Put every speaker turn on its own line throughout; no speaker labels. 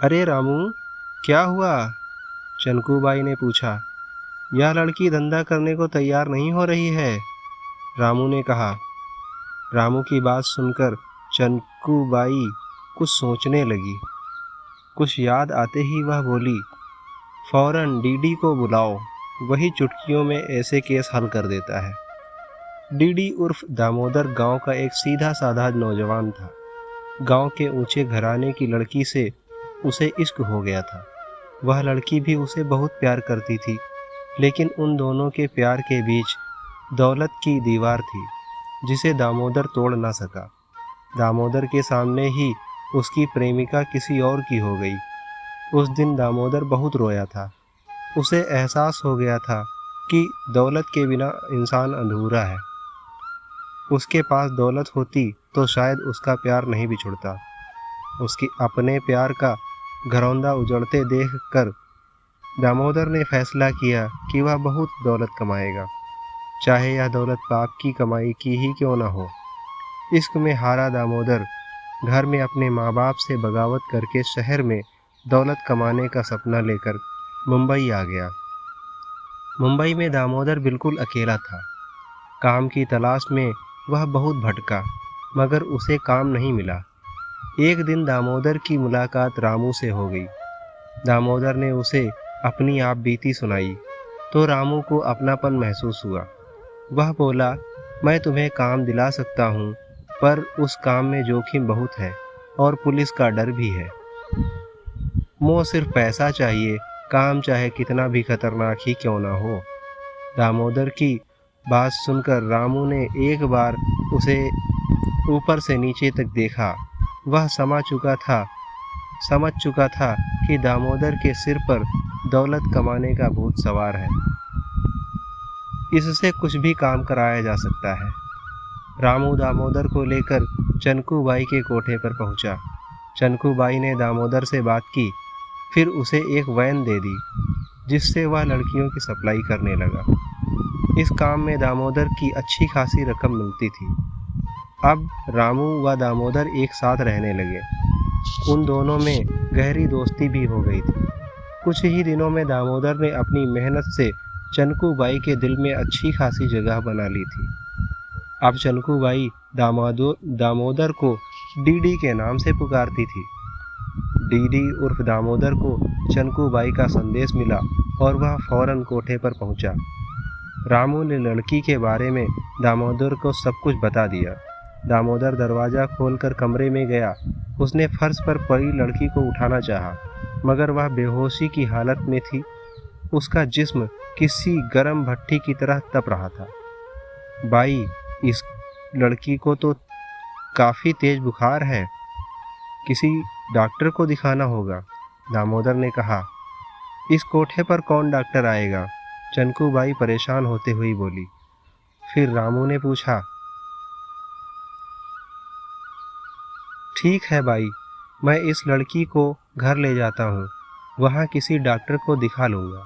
अरे रामू, क्या हुआ? चनकूबाई ने पूछा। यह लड़की धंधा करने को तैयार नहीं हो रही है, रामू ने कहा। रामू की बात सुनकर चनकूबाई कुछ सोचने लगी। कुछ याद आते ही वह बोली, फौरन डीडी को बुलाओ, वही चुटकियों में ऐसे केस हल कर देता है। डीडी उर्फ दामोदर गांव का एक सीधा साधा नौजवान था। गांव के ऊंचे घराने की लड़की से उसे इश्क हो गया था। वह लड़की भी उसे बहुत प्यार करती थी, लेकिन उन दोनों के प्यार के बीच दौलत की दीवार थी, जिसे दामोदर तोड़ ना सका। दामोदर के सामने ही उसकी प्रेमिका किसी और की हो गई। उस दिन दामोदर बहुत रोया था। उसे एहसास हो गया था कि दौलत के बिना इंसान अधूरा है। उसके पास दौलत होती तो शायद उसका प्यार नहीं बिछुड़ता। उसकी अपने प्यार का घरौंदा उजड़ते देख कर दामोदर ने फैसला किया कि वह बहुत दौलत कमाएगा, चाहे यह दौलत पाप की कमाई की ही क्यों न हो। इश्क में हारा दामोदर घर में अपने माँ बाप से बगावत करके शहर में दौलत कमाने का सपना लेकर मुंबई आ गया। मुंबई में दामोदर बिल्कुल अकेला था। काम की तलाश में वह बहुत भटका, मगर उसे काम नहीं मिला। एक दिन दामोदर की मुलाकात रामू से हो गई। दामोदर ने उसे अपनी आप बीती सुनाई तो रामू को अपनापन महसूस हुआ। वह बोला, मैं तुम्हें काम दिला सकता हूँ, पर उस काम में जोखिम बहुत है और पुलिस का डर भी है। मोह सिर्फ पैसा चाहिए, काम चाहे कितना भी खतरनाक ही क्यों ना हो। दामोदर की बात सुनकर रामू ने एक बार उसे ऊपर से नीचे तक देखा। वह समझ चुका था कि दामोदर के सिर पर दौलत कमाने का भूत सवार है। इससे कुछ भी काम कराया जा सकता है। रामू दामोदर को लेकर चनकूबाई के कोठे पर पहुंचा। चनकूबाई ने दामोदर से बात की, फिर उसे एक वैन दे दी, जिससे वह लड़कियों की सप्लाई करने लगा। इस काम में दामोदर की अच्छी खासी रकम मिलती थी। अब रामू व दामोदर एक साथ रहने लगे। उन दोनों में गहरी दोस्ती भी हो गई थी। कुछ ही दिनों में दामोदर ने अपनी मेहनत से चनकूबाई के दिल में अच्छी खासी जगह बना ली थी। अब चनकूबाई दामोदर को डीडी के नाम से पुकारती थी। डीडी उर्फ दामोदर को चनकूबाई का संदेश मिला और वह फौरन कोठे पर पहुंचा। रामू ने लड़की के बारे में दामोदर को सब कुछ बता दिया। दामोदर दरवाज़ा खोलकर कमरे में गया। उसने फर्श पर पड़ी लड़की को उठाना चाहा, मगर वह बेहोशी की हालत में थी। उसका जिस्म किसी गर्म भट्टी की तरह तप रहा था। बाई, इस लड़की को तो काफ़ी तेज बुखार है, किसी डॉक्टर को दिखाना होगा, दामोदर ने कहा। इस कोठे पर कौन डॉक्टर आएगा? चनकूबाई परेशान होते हुए बोली। फिर रामू ने पूछा, ठीक है भाई, मैं इस लड़की को घर ले जाता हूँ, वहाँ किसी डॉक्टर को दिखा लूँगा।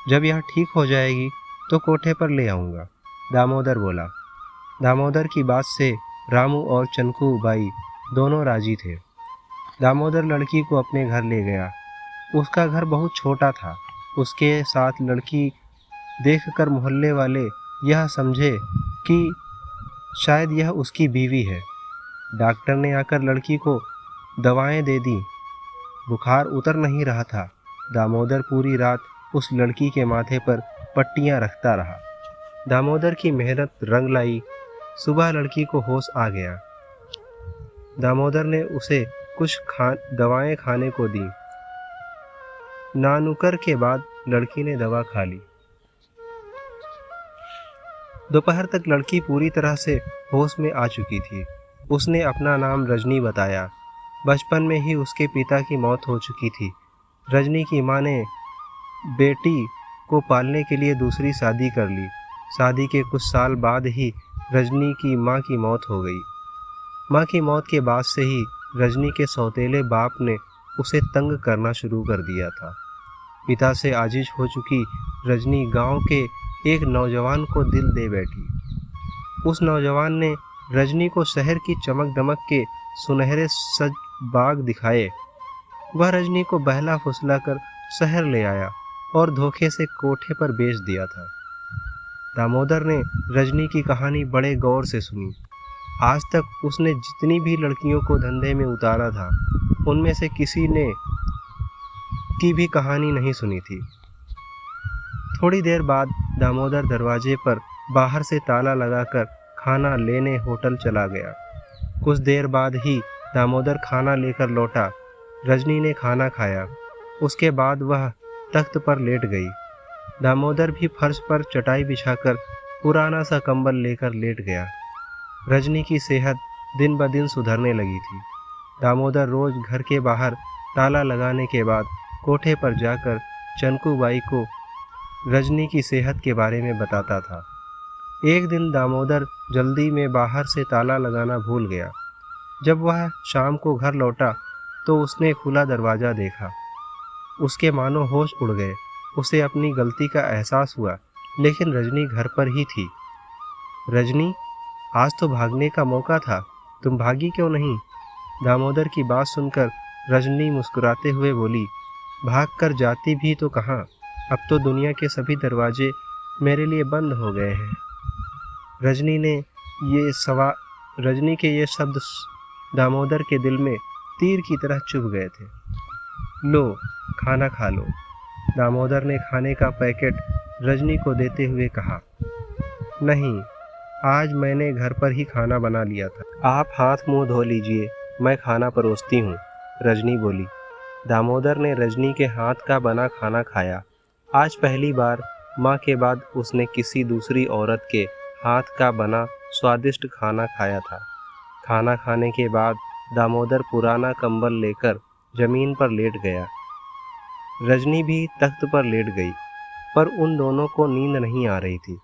जब यह ठीक हो जाएगी तो कोठे पर ले आऊँगा, दामोदर बोला। दामोदर की बात से रामू और चनकूबाई दोनों राजी थे। दामोदर लड़की को अपने घर ले गया। उसका घर बहुत छोटा था। उसके साथ लड़की देखकर मोहल्ले वाले यह समझे कि शायद यह उसकी बीवी है। डॉक्टर ने आकर लड़की को दवाएं दे दी। बुखार उतर नहीं रहा था। दामोदर पूरी रात उस लड़की के माथे पर पट्टियां रखता रहा। दामोदर की मेहनत रंग लाई। सुबह लड़की को होश आ गया। दामोदर ने उसे कुछ दवाएं खाने को दी। नानुकर के बाद लड़की ने दवा खा ली। दोपहर तक लड़की पूरी तरह से होश में आ चुकी थी। उसने अपना नाम रजनी बताया। बचपन में ही उसके पिता की मौत हो चुकी थी। रजनी की मां ने बेटी को पालने के लिए दूसरी शादी कर ली। शादी के कुछ साल बाद ही रजनी की मां की मौत हो गई। मां की मौत के बाद से ही रजनी के सौतेले बाप ने उसे तंग करना शुरू कर दिया था। पिता से आजिज हो चुकी रजनी गांव के एक नौजवान को दिल दे बैठी। उस नौजवान ने रजनी को शहर की चमक दमक के सुनहरे सज बाग दिखाए। वह रजनी को बहला फुसला कर शहर ले आया और धोखे से कोठे पर बेच दिया था। दामोदर ने रजनी की कहानी बड़े गौर से सुनी। आज तक उसने जितनी भी लड़कियों को धंधे में उतारा था, उनमें से किसी ने की भी कहानी नहीं सुनी थी। थोड़ी देर बाद दामोदर दरवाजे पर बाहर से ताला लगाकर खाना लेने होटल चला गया। कुछ देर बाद ही दामोदर खाना लेकर लौटा। रजनी ने खाना खाया। उसके बाद वह तख्त पर लेट गई। दामोदर भी फर्श पर चटाई बिछाकर पुराना सा कंबल लेकर लेट गया। रजनी की सेहत दिन ब दिन सुधरने लगी थी। दामोदर रोज घर के बाहर ताला लगाने के बाद कोठे पर जाकर चनकूबाई को रजनी की सेहत के बारे में बताता था। एक दिन दामोदर जल्दी में बाहर से ताला लगाना भूल गया। जब वह शाम को घर लौटा तो उसने खुला दरवाज़ा देखा। उसके मानो होश उड़ गए। उसे अपनी गलती का एहसास हुआ, लेकिन रजनी घर पर ही थी। रजनी, आज तो भागने का मौका था, तुम भागी क्यों नहीं? दामोदर की बात सुनकर रजनी मुस्कुराते हुए बोली, भाग कर जाती भी तो कहाँ, अब तो दुनिया के सभी दरवाजे मेरे लिए बंद हो गए हैं। रजनी के ये शब्द दामोदर के दिल में तीर की तरह चुभ गए थे। लो, खाना खा लो। दामोदर ने खाने का पैकेट रजनी को देते हुए कहा। नहीं, आज मैंने घर पर ही खाना बना लिया था। आप हाथ मुंह धो लीजिए, मैं खाना परोसती हूँ, रजनी बोली। दामोदर ने रजनी के हाथ का बना खाना खाया। आज पहली बार माँ के बाद उसने किसी दूसरी औरत के हाथ का बना स्वादिष्ट खाना खाया था। खाना खाने के बाद दामोदर पुराना कंबल लेकर जमीन पर लेट गया। रजनी भी तख्त पर लेट गई, पर उन दोनों को नींद नहीं आ रही थी।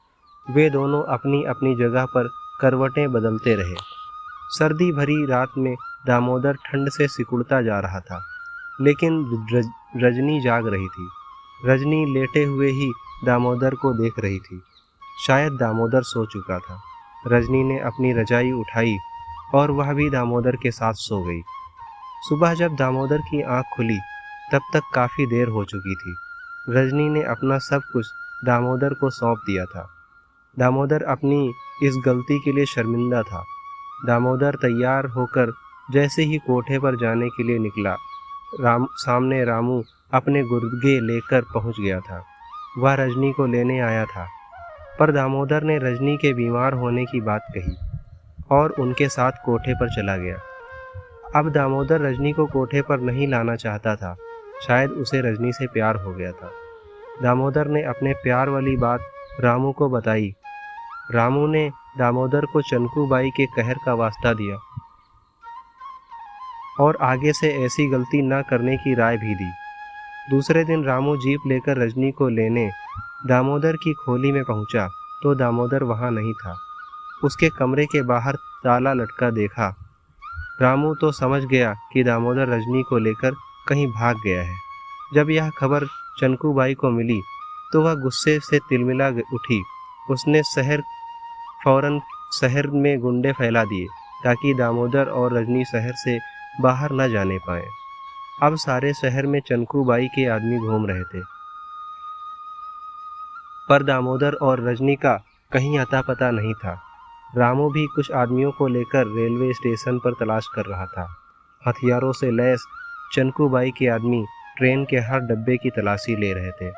वे दोनों अपनी अपनी जगह पर करवटें बदलते रहे। सर्दी भरी रात में दामोदर ठंड से सिकुड़ता जा रहा था, लेकिन रजनी जाग रही थी। रजनी लेटे हुए ही दामोदर को देख रही थी। शायद दामोदर सो चुका था। रजनी ने अपनी रजाई उठाई और वह भी दामोदर के साथ सो गई। सुबह जब दामोदर की आंख खुली, तब तक काफ़ी देर हो चुकी थी। रजनी ने अपना सब कुछ दामोदर को सौंप दिया था। दामोदर अपनी इस गलती के लिए शर्मिंदा था। दामोदर तैयार होकर जैसे ही कोठे पर जाने के लिए निकला, सामने रामू अपने गुर्गे लेकर पहुंच गया था। वह रजनी को लेने आया था, पर दामोदर ने रजनी के बीमार होने की बात कही और उनके साथ कोठे पर चला गया। अब दामोदर रजनी को कोठे पर नहीं लाना चाहता था। शायद उसे रजनी से प्यार हो गया था। दामोदर ने अपने प्यार वाली बात रामू को बताई। रामू ने दामोदर को चनकूबाई के कहर का वास्ता दिया और आगे से ऐसी गलती न करने की राय भी दी। दूसरे दिन रामू जीप लेकर रजनी को लेने दामोदर की खोली में पहुंचा तो दामोदर वहां नहीं था। उसके कमरे के बाहर ताला लटका देखा। रामू तो समझ गया कि दामोदर रजनी को लेकर कहीं भाग गया है। जब यह खबर चनकूबाई को मिली तो वह गुस्से से तिलमिला उठी। उसने फौरन शहर में गुंडे फैला दिए ताकि दामोदर और रजनी शहर से बाहर न जाने पाए। अब सारे शहर में चनकूबाई के आदमी घूम रहे थे, पर दामोदर और रजनी का कहीं अता पता नहीं था। रामू भी कुछ आदमियों को लेकर रेलवे स्टेशन पर तलाश कर रहा था। हथियारों से लैस चनकूबाई के आदमी ट्रेन के हर डब्बे की तलाशी ले रहे थे।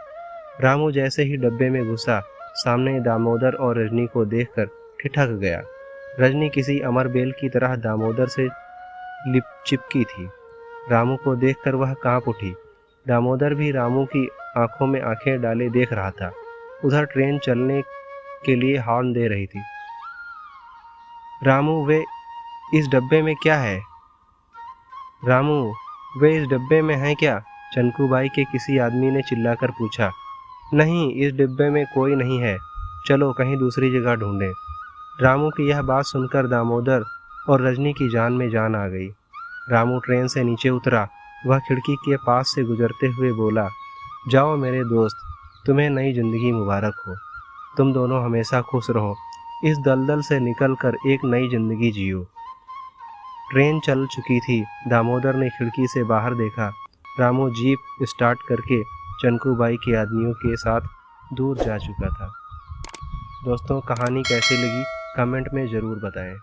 रामू जैसे ही डब्बे में घुसा, सामने दामोदर और रजनी को देखकर ठिठक गया। रजनी किसी अमरबेल की तरह दामोदर से चिपकी थी। रामू को देखकर वह कांप उठी। दामोदर भी रामू की आंखों में आंखें डाले देख रहा था। उधर ट्रेन चलने के लिए हॉर्न दे रही थी। रामू, वे इस डब्बे में क्या है? रामू, वे इस डब्बे में हैं क्या? चनकूबाई के किसी आदमी ने चिल्लाकर पूछा। नहीं, इस डिब्बे में कोई नहीं है, चलो कहीं दूसरी जगह ढूंढें। रामू की यह बात सुनकर दामोदर और रजनी की जान में जान आ गई। रामू ट्रेन से नीचे उतरा। वह खिड़की के पास से गुजरते हुए बोला, जाओ मेरे दोस्त, तुम्हें नई जिंदगी मुबारक हो। तुम दोनों हमेशा खुश रहो। इस दलदल से निकलकर एक नई जिंदगी जियो। ट्रेन चल चुकी थी। दामोदर ने खिड़की से बाहर देखा रामू जीप स्टार्ट करके चनकूबाई के आदमियों के साथ दूर जा चुका था। दोस्तों, कहानी कैसी लगी कमेंट में ज़रूर बताएं।